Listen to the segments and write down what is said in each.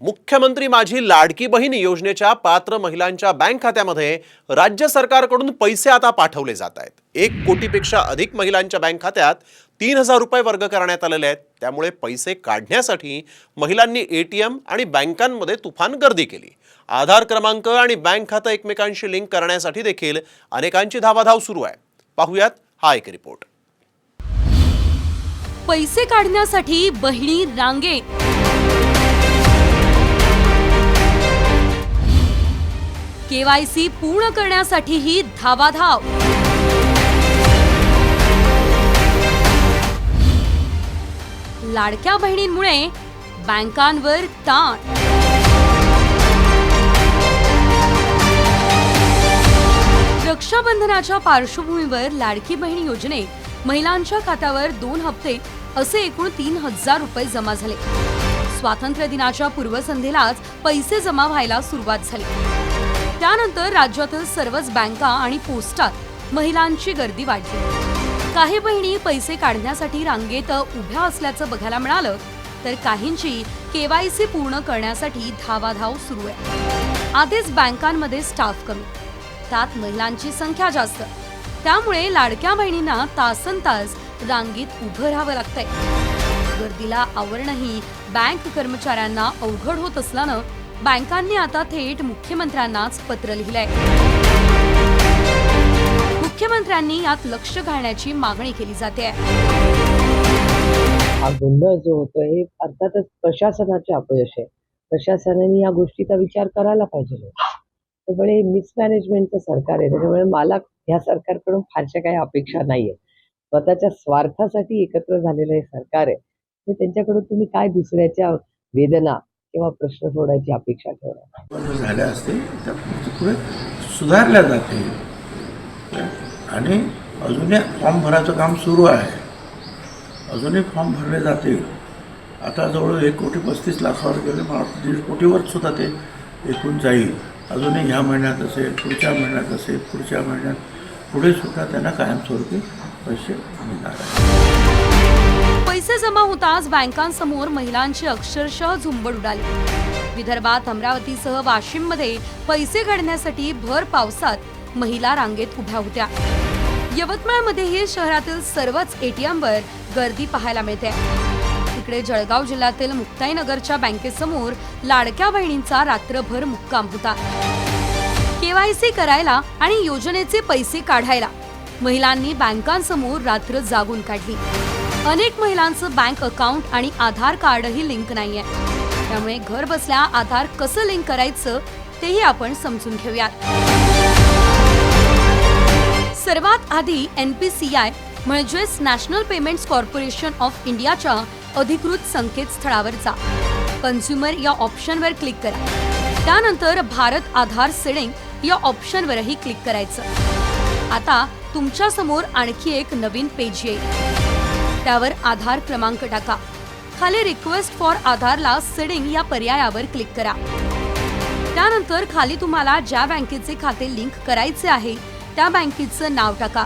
मुख्यमंत्री माझी लाडकी बहीण योजनेच्या पात्र महिलांच्या बँक खात्यामध्ये राज्य सरकारकडून पैसे आता पाठवले जात आहेत। 1 कोटीपेक्षा अधिक महिलांच्या बँक खात्यात 3000 रुपये वर्ग करण्यात आलेले आहेत। त्यामुळे पैसे काढण्यासाठी महिलांनी एटीएम आणि बँकांमध्ये तुफान गर्दी केली। आधार क्रमांक आणि बँक खातं एकमेकांशी लिंक करण्यासाठी देखील अनेकांची धावाधाव सुरू आहे। पाहूयात हा एक रिपोर्ट। पैसे काढण्यासाठी बहिणी रांगेत, केवायसी पूर्ण करण्यासाठीही धावाधाव, लाडक्या बहिणींमुळे बँकांवर ताण। रक्षाबंधनाच्या पार्श्वभूमीवर लाडकी बहीण योजनेत महिलांच्या खात्यावर 2 हप्ते असे एकूण 3000 रुपये जमा झाले। स्वातंत्र्य दिनाच्या पूर्वसंध्येलाच पैसे जमा व्हायला सुरुवात झाली। त्यानंतर राज्यातील सर्वच बँका आणि पोस्टात महिलांची गर्दी वाढली। काही बहिणी पैसे काढण्यासाठी रांगेत उभ्या असल्याचं बघायला मिळालं, तर काहींची केवायसी पूर्ण करण्यासाठी धावाधाव सुरू आहे। आधीच बँकांमध्ये स्टाफ कमी, त्यात महिलांची संख्या जास्त, त्यामुळे लाडक्या बहिणींना तासनतास रांगेत उभं राहावं लागतंय। गर्दीला आवरणही बँक कर्मचाऱ्यांना अवघड होत असल्यानं बँकांनी आता थेट मुख्यमंत्र्यांनाच पत्र लिहिलंय। मुख्यमंत्र्यांनी यात लक्ष घालण्याची मागणी केली जाते। हा गोंधळ जो होतो हे अर्थातच प्रशासनाचे अपयश आहे। प्रशासनाने या गोष्टीचा विचार करायला पाहिजे। त्यामुळे मिसमॅनेजमेंटचं सरकार आहे, त्यामुळे मला ह्या सरकारकडून फारशा काही अपेक्षा नाहीये। स्वतःच्या स्वार्थासाठी एकत्र झालेलं हे सरकार आहे, तर त्यांच्याकडून तुम्ही काय दुसऱ्याच्या वेदना किंवा प्रश्न सोडायची अपेक्षा ठेवणार? झाल्या असतील त्या पुढे सुधारल्या जातील आणि अजूनही फॉर्म भरायचं काम सुरू आहे। अजूनही फॉर्म भरले जातील। आता जवळ 1,35,00,000 गेले, मला 1.5 कोटीवर सुद्धा ते एकूण जाईल। अजूनही ह्या महिन्यात असेल, पुढच्या महिन्यात असेल, पुढच्या महिन्यात पुढे सुद्धा त्यांना कायमस्वरूपी पैसे मिळणार आहेत। पैसे जमा होताच बँकांसमोर महिलांची अक्षरशः झुंबड उडाली। विदर्भात अमरावतीसह वाशिममध्ये पैसे काढण्यासाठी भर पावसात महिला रांगेत उभ्या होत्या। यवतमाळमध्येही शहरातील सर्वच एटीएमवर गर्दी पाहायला मिळते। तिकडे जळगाव जिल्ह्यातील मुक्ताईनगरच्या बँकेसमोर लाडक्या बहिणींचा रात्रभर मुक्काम होता। केवायसी करायला आणि योजनेचे पैसे काढायला महिलांनी बँकांसमोर रात्र जागून काढली। अनेक महिलांचं बँक अकाउंट आणि आधार कार्डही लिंक नाहीये, त्यामुळे घर बसल्या आधार कसं लिंक करायचं तेही आपण समजून घेऊयात। सर्वात आधी NPCI म्हणजेच नॅशनल पेमेंट्स कॉर्पोरेशन ऑफ इंडियाच्या अधिकृत संकेतस्थळावर जा। कन्झ्युमर या ऑप्शनवर क्लिक करा। त्यानंतर भारत आधार सीडिंग या ऑप्शनवरही क्लिक करायचं। आता तुमच्या समोर आणखी एक नवीन पेज येईल। त्यावर आधार क्रमांक टाका। खाली रिक्वेस्ट फॉर आधारला सीडिंग या पर्यायावर क्लिक करा। त्यानंतर खाली तुम्हाला ज्या बँकेचे खाते लिंक करायचे आहे त्या बँकेचं नाव टाका।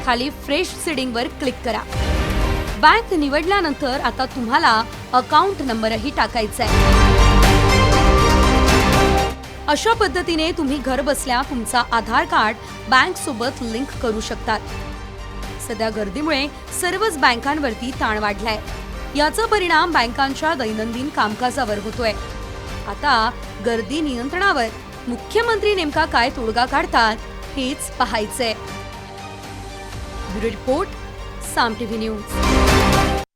खाली फ्रेश सीडिंगवर क्लिक करा। बँक निवडल्यानंतर आता तुम्हाला अकाउंट नंबरही टाकायचा आहे। अशा पद्धतीने तुम्ही घर बसल्या तुमचा आधार कार्ड बँक सोबत लिंक करू शकतात। सध्या गर्दीमुळे सर्वच बँकांवरती ताण वाढलाय। याचा परिणाम बँकांच्या दैनंदिन कामकाजावर होतोय। आता गर्दी नियंत्रणावर मुख्यमंत्री नेमका काय तोडगा काढतात हेच पाहायचंय। ब्युरो रिपोर्ट, साम टीव्ही न्यूज।